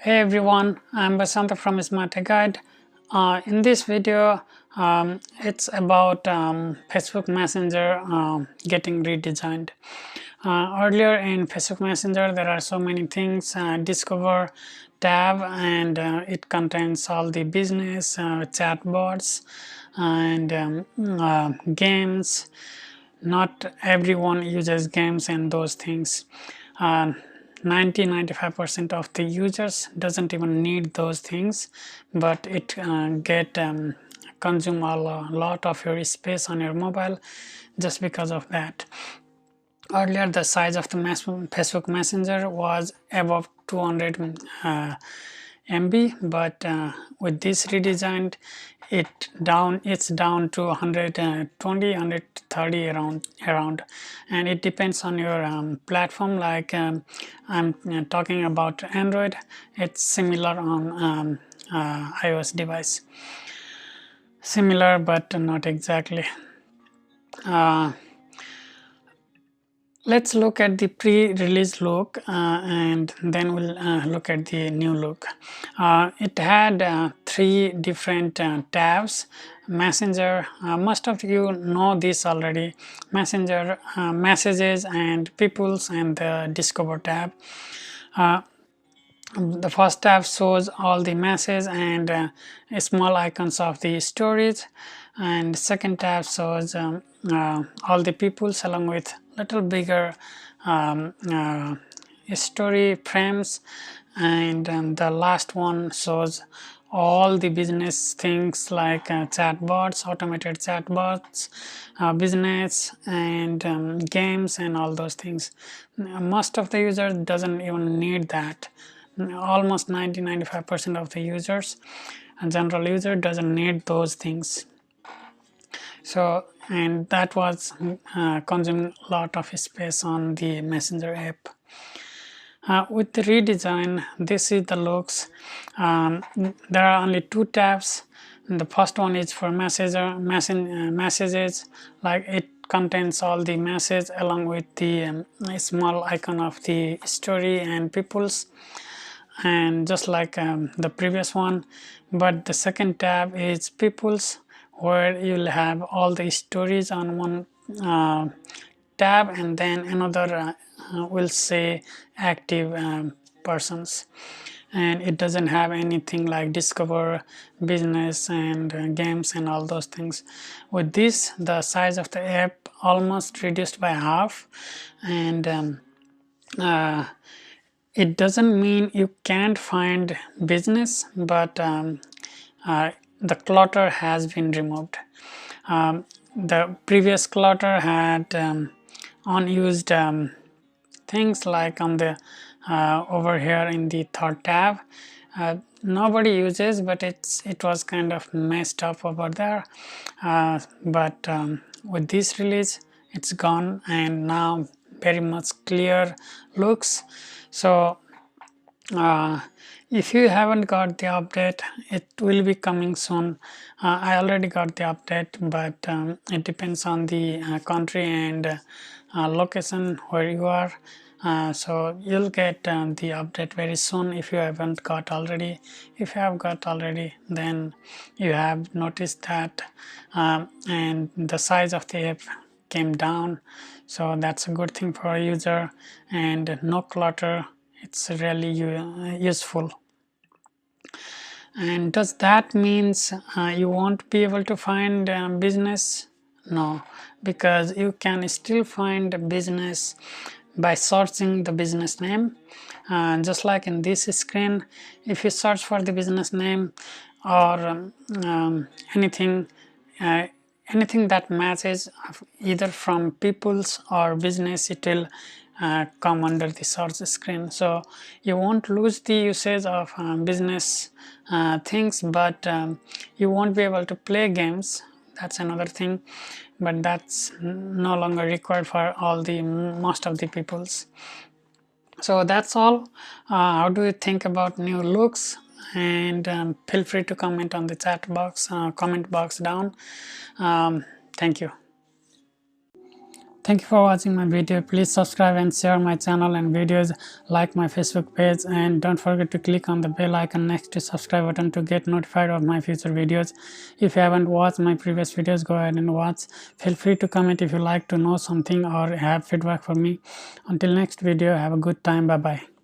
Hey everyone, I'm Basanta from Smart Guide. In this video, it's about Facebook Messenger getting redesigned. Earlier in Facebook Messenger, there are so many things. Discover tab, and it contains all the business chatbots and games. Not everyone uses games and those things. 90-95% of the users doesn't even need those things, but it get consume a lot of your space on your mobile just because of that. Earlier the size of the Facebook Messenger was above 200 MB, but with this redesigned, it's down to 120 130 around, and it depends on your platform. Like I'm talking about Android, it's similar on iOS device, similar but not exactly. Let's look at the pre-release look and then we'll look at the new look. It had 3 different tabs. Messenger, most of you know this already. Messenger, messages and peoples, and the Discover tab. The first tab shows all the messages and small icons of the stories, and second tab shows all the peoples along with little bigger story frames, and the last one shows all the business things like chatbots, automated chatbots, business, and games, and all those things. Most of the users doesn't even need that. Almost 90-95% of the users, a general user, doesn't need those things. So, and that was consuming a lot of space on the Messenger app. With the redesign, this is the looks. There are only 2 tabs. The first one is for messages, like it contains all the message along with the small icon of the story and peoples, and just like the previous one. But the second tab is peoples, where you'll have all the stories on one tab, and then another will say active persons, and it doesn't have anything like Discover, business, and games, and all those things. With this, the size of the app almost reduced by half, and it doesn't mean you can't find business, but the clutter has been removed. The previous clutter had unused things like on the over here in the third tab. Nobody uses, but it was kind of messed up over there. But with this release, it's gone, and now very much clear looks. So if you haven't got the update, it will be coming soon. I already got the update, but it depends on the country and location where you are. So you'll get the update very soon if you haven't got already. If you have got already, then you have noticed that, and the size of the app came down, so that's a good thing for a user, and no clutter. It's really useful. And does that means you won't be able to find business? No, because you can still find business by searching the business name. Just like in this screen, if you search for the business name or anything anything that matches either from people's or business, it will come under the search screen. So you won't lose the usage of business things, but you won't be able to play games. That's another thing, but that's no longer required for all the most of the peoples. So that's all. How do you think about new looks? And feel free to comment on the chat box, comment box down. Thank you. Thank you for watching my video. Please subscribe and share my channel and videos, like my Facebook page, and don't forget to click on the bell icon next to subscribe button to get notified of my future videos. If you haven't watched my previous videos, go ahead and watch. Feel free to comment if you like to know something or have feedback for me. Until next video, have a good time. Bye bye.